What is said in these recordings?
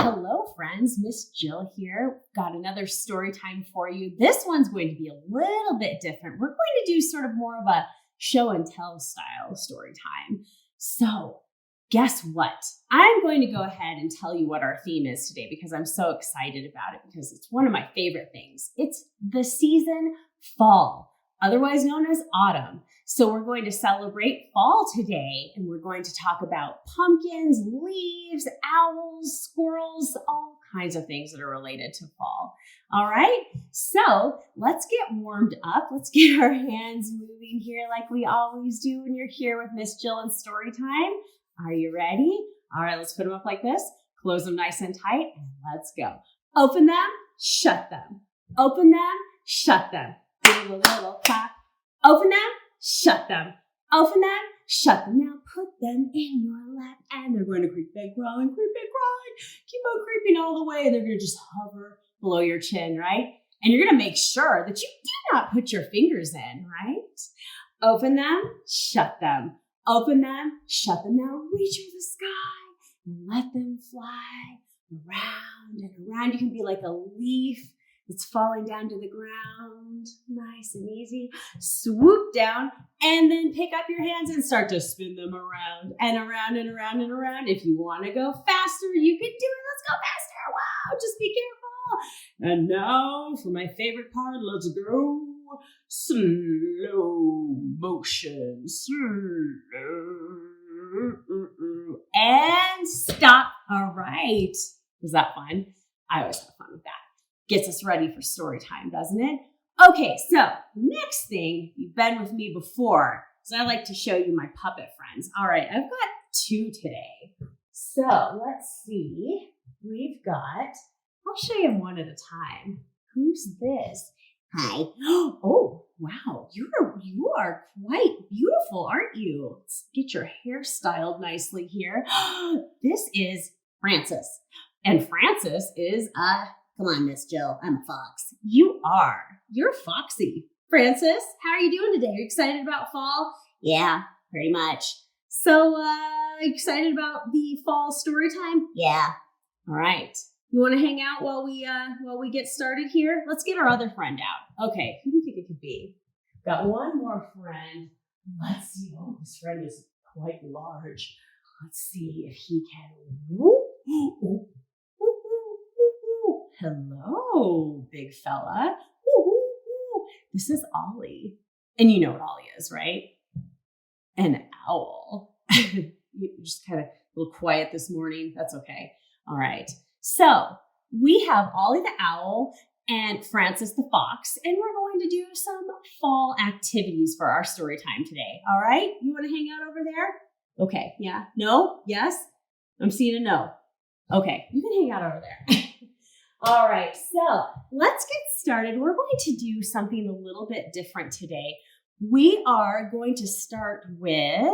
Hello, friends. Miss Jill here. Got another story time for you. This one's going to be a little bit different. We're going to do sort of more of a show and tell style story time. So, guess what? I'm going to go ahead and tell you what our theme is today because I'm so excited about it because it's one of my favorite things. It's the season fall, otherwise known as autumn. So we're going to celebrate fall today, and we're going to talk about pumpkins, leaves, owls, squirrels, all kinds of things that are related to fall. All right, so let's get warmed up. Let's get our hands moving here like we always do when you're here with Miss Jill in story time. Are you ready? All right, let's put them up like this. Close them nice and tight, and let's go. Open them, shut them. Open them, shut them. Give a little clap. Open them, shut them. Open them, shut them. Now put them in your lap, and they're going to creep and crawling, keep on creeping all the way. They're going to just hover below your chin, right? And you're going to make sure that you do not put your fingers in, right? Open them, shut them. Open them, shut them. Now reach for the sky and let them fly around and around. You can be like a leaf that's falling down to the ground. Nice and easy. Swoop down and then pick up your hands and start to spin them around and around and around and around. If you want to go faster, you can do it. Let's go faster. Wow, just be careful. And now for my favorite part, let's go slow motion. Slow. And stop. All right. Was that fun? I always have fun with that. Gets us ready for story time, doesn't it? Okay, so next thing, you've been with me before, so I like to show you my puppet friends. All right, I've got two today. So let's see. We've got, I'll show you one at a time. Who's this? Hi. Oh, wow, you are quite beautiful, aren't you? Let's get your hair styled nicely here. This is Francis. And Francis is come on, Miss Jill, I'm a fox. You are. You're foxy. Francis, how are you doing today? Are you excited about fall? Yeah, pretty much. So, excited about the fall story time? Yeah. All right. You want to hang out while we get started here? Let's get our other friend out. Okay, who do you think it could be? Got one more friend. Let's see. Oh, this friend is quite large. Let's see if he can. Hello, big fella. This is Ollie. And you know what Ollie is, right? An owl. You're just kind of a little quiet this morning. That's okay. All right. So we have Ollie the owl and Francis the fox, and we're going to do some fall activities for our story time today. All right? You want to hang out over there? Okay. Yeah. No? Yes? I'm seeing a no. Okay. You can hang out over there. All right, so let's get started. We're going to do something a little bit different today. We are going to start with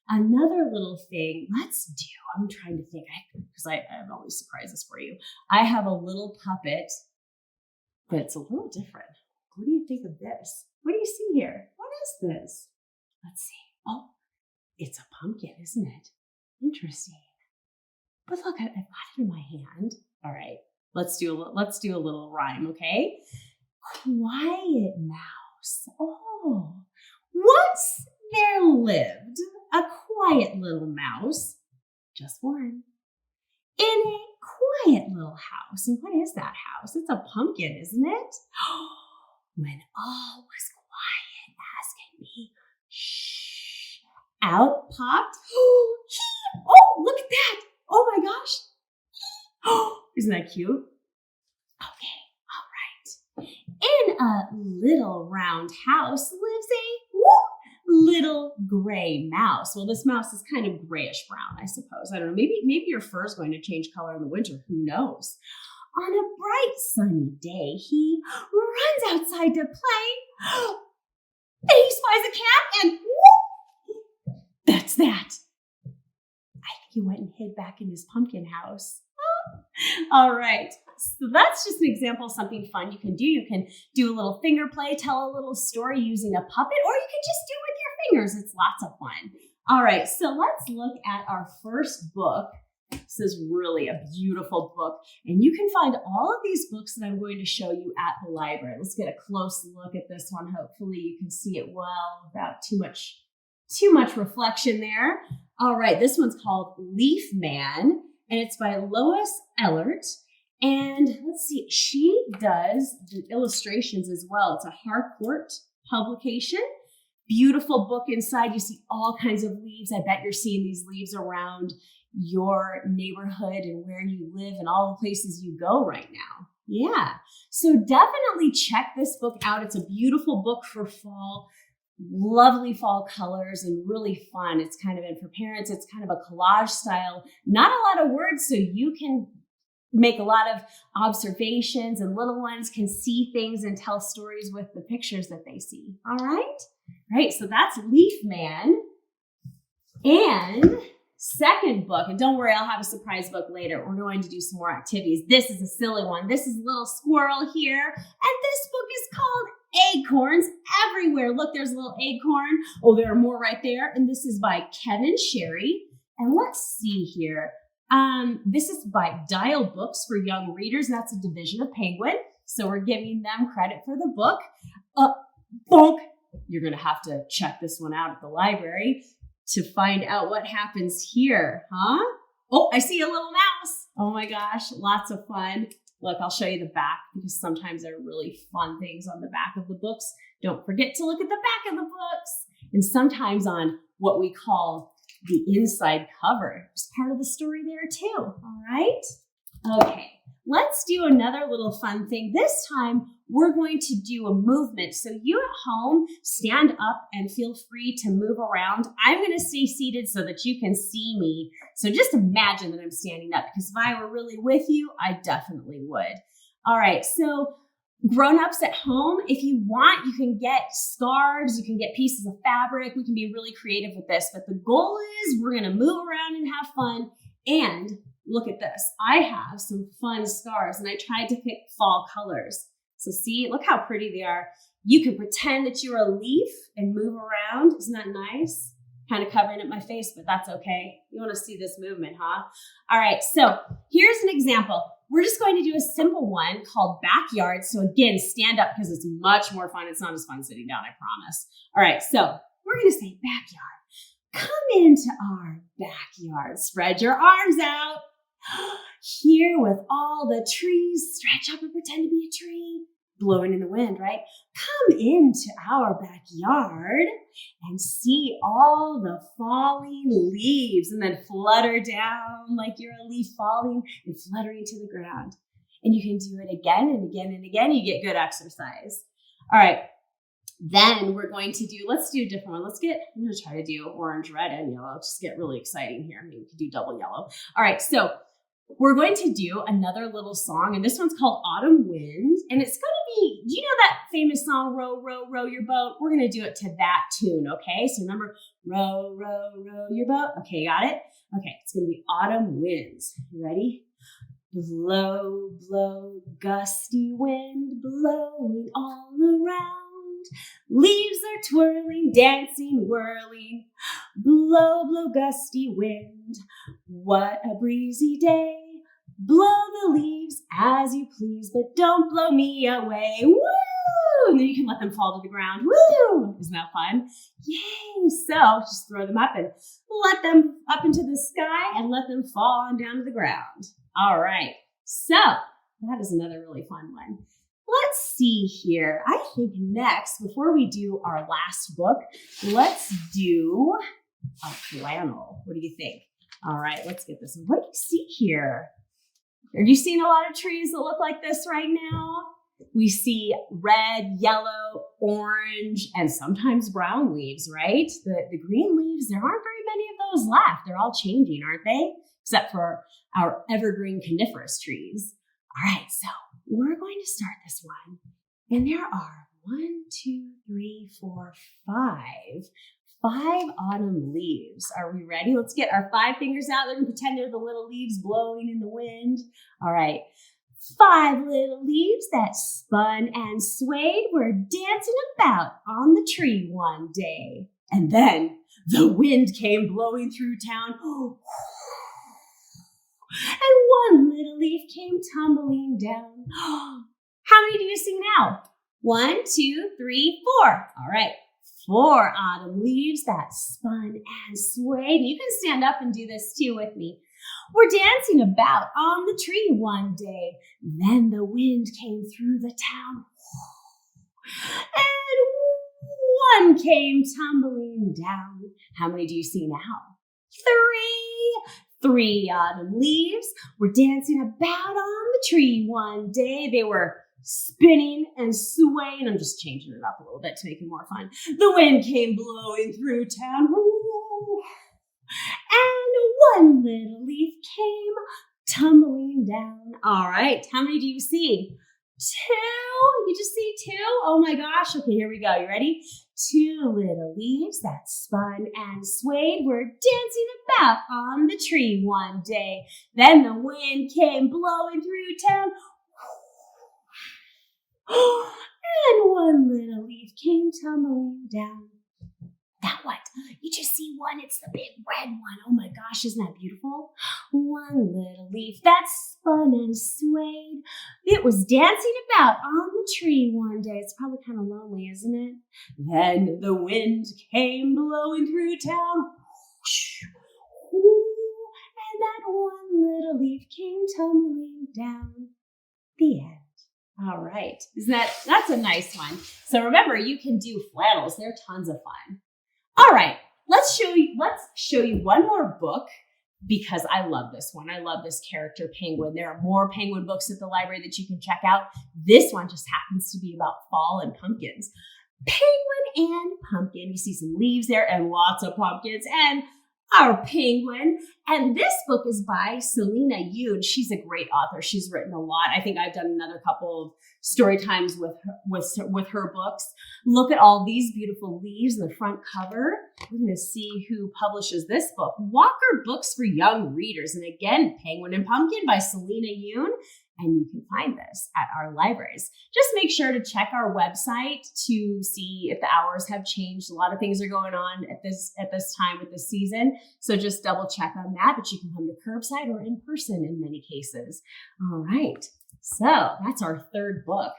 another little thing. I'm trying to think, because I have all these surprises for you. I have a little puppet, but it's a little different. What do you think of this? What do you see here? What is this? Let's see. Oh, it's a pumpkin, isn't it? Interesting. But look, I've got it in my hand. All right. Let's do a little rhyme, okay? Quiet mouse. Oh, once there lived a quiet little mouse, just one, in a quiet little house. And what is that house? It's a pumpkin, isn't it? When all was quiet, as can be, shh, out popped. Oh, look at that. Oh my gosh. Isn't that cute? Okay, all right. In a little round house lives a little gray mouse. Well, this mouse is kind of grayish brown, I suppose. I don't know. Maybe your fur is going to change color in the winter. Who knows? On a bright sunny day, he runs outside to play. And he spies a cat and whoop, that's that. I think he went and hid back in his pumpkin house. All right, so that's just an example of something fun you can do. You can do a little finger play, tell a little story using a puppet, or you can just do it with your fingers. It's lots of fun. All right, so let's look at our first book This is really a beautiful book. And you can find all of these books that I'm going to show you at the library. Let's get a close look at this one. Hopefully you can see it well without too much reflection there. All right, this one's called Leaf Man, and it's by Lois Ehlert. And let's see, she does the illustrations as well. It's a Harcourt publication. Beautiful book inside. You see all kinds of leaves. I bet you're seeing these leaves around your neighborhood and where you live and all the places you go right now. Yeah. So definitely check this book out. It's a beautiful book for fall. Lovely fall colors and really fun. It's kind of, and for parents, it's kind of a collage style. Not a lot of words, so you can make a lot of observations and little ones can see things and tell stories with the pictures that they see. All right? Right, so that's Leaf Man. And second book, and don't worry, I'll have a surprise book later. We're going to do some more activities. This is a silly one. This is a little squirrel here. And this book is called Acorns Everywhere. Look, there's a little acorn. Oh, there are more right there. And this is by Kevin Sherry. And let's see here. This is by Dial Books for Young Readers. And that's a division of Penguin. So we're giving them credit for the book. Bonk. You're going to have to check this one out at the library to find out what happens here, huh? Oh, I see a little mouse. Oh my gosh, lots of fun. Look, I'll show you the back because sometimes there are really fun things on the back of the books. Don't forget to look at the back of the books. And sometimes on what we call the inside cover. There's part of the story there too, all right? Okay, let's do another little fun thing. This time, we're going to do a movement. So you at home, stand up and feel free to move around. I'm going to stay seated so that you can see me. So just imagine that I'm standing up because if I were really with you, I definitely would. All right, so grown-ups at home, if you want, you can get scarves, you can get pieces of fabric. We can be really creative with this, but the goal is we're going to move around and have fun. And look at this. I have some fun scarves and I tried to pick fall colors. So see, look how pretty they are. You can pretend that you're a leaf and move around. Isn't that nice? Kind of covering up my face, but that's okay. You want to see this movement, huh? All right, so here's an example. We're just going to do a simple one called backyard. So again, stand up because it's much more fun. It's not as fun sitting down, I promise. All right, so we're going to say backyard. Come into our backyard. Spread your arms out. Here with all the trees, stretch up and pretend to be a tree. Blowing in the wind, right? Come into our backyard and see all the falling leaves and then flutter down like you're a leaf falling and fluttering to the ground. And you can do it again and again and again. You get good exercise. All right. Then we're going to do, let's do a different one. I'm going to try to do orange, red, and yellow. Just get really exciting here. Maybe we could do double yellow. All right. So we're going to do another little song, and this one's called Autumn Wind, and it's going to be, do you know that famous song, Row, Row, Row Your Boat? We're going to do it to that tune, okay? So remember, row, row, row your boat. Okay, got it? Okay, it's going to be Autumn Winds. You ready? Blow, blow, gusty wind, blowing all around. Leaves are twirling, dancing, whirling. Blow, blow, gusty wind. What a breezy day. Blow the leaves as you please, but don't blow me away. Woo! And then you can let them fall to the ground. Woo! Isn't that fun? Yay! So just throw them up and let them up into the sky and let them fall on down to the ground. All right. So that is another really fun one. Let's see here. I think next, before we do our last book, let's do a flannel. What do you think? All right, let's get this one. What do you see here? Have you seen a lot of trees that look like this right now? We see red, yellow, orange, and sometimes brown leaves, right? The green leaves, there aren't very many of those left. They're all changing, aren't they? Except for our evergreen coniferous trees. All right, so we're going to start this one. And there are 5 autumn leaves. Are we ready? Let's get our 5 fingers out there and pretend they're the little leaves blowing in the wind. All right. 5 little leaves that spun and swayed were dancing about on the tree one day. And then the wind came blowing through town. came tumbling down. How many do you see now? 1, 2, 3, 4. All right. 4 autumn leaves that spun and swayed. You can stand up and do this too with me. We're dancing about on the tree one day. Then the wind came through the town. And 1 came tumbling down. How many do you see now? 3 autumn leaves were dancing about on the tree one day. They were spinning and swaying. I'm just changing it up a little bit to make it more fun. The wind came blowing through town. And 1 little leaf came tumbling down. All right. How many do you see? 2. You just see 2? Oh my gosh. Okay, here we go. You ready? 2 little leaves that spun and swayed were dancing about on the tree one day. Then the wind came blowing through town. And 1 little leaf came tumbling down. That what? You just see 1. It's the big red one. Oh my gosh, isn't that beautiful? 1 little leaf that spun and swayed. It was dancing about on the tree one day. It's probably kind of lonely, isn't it? Then the wind came blowing through town. And that 1 little leaf came tumbling down. The end. All right. That's a nice one. So remember, you can do flannels. They're tons of fun. All right. Let's show you one more book because I love this one. I love this character, Penguin. There are more Penguin books at the library that you can check out. This one just happens to be about fall and pumpkins. Penguin and pumpkin. You see some leaves there and lots of pumpkins and our penguin. And this book is by Selena Yoon. She's a great author. She's written a lot. I think I've done another couple of story times with her books. Look at all these beautiful leaves in the front cover. We're going to see who publishes this book. Walker Books for Young Readers. And again, Penguin and Pumpkin by Selena Yoon. And you can find this at our libraries. Just make sure to check our website to see if the hours have changed. A lot of things are going on at this time with this season. So just double check on that. But you can come to curbside or in person in many cases. All right. So that's our 3rd book.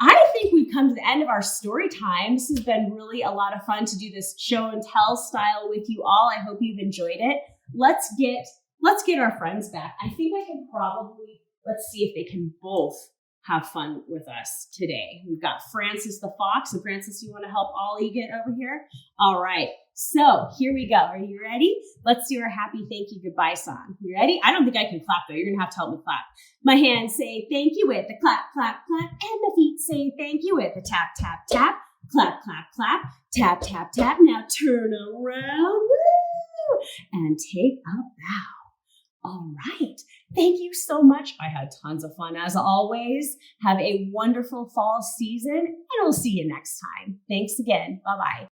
I think we've come to the end of our story time. This has been really a lot of fun to do this show and tell style with you all. I hope you've enjoyed it. Let's get our friends back. I think I can probably, let's see if they can both have fun with us today. We've got Francis the Fox. And Francis, you want to help Ollie get over here? All right. So here we go. Are you ready? Let's do our happy thank you goodbye song. You ready? I don't think I can clap though. You're going to have to help me clap. My hands say thank you with the clap, clap, clap. And my feet say thank you with the tap, tap, tap. Clap, clap, clap. Tap, tap, tap. Now turn around. Woo! And take a bow. All right. Thank you so much. I had tons of fun as always. Have a wonderful fall season and we'll see you next time. Thanks again. Bye-bye.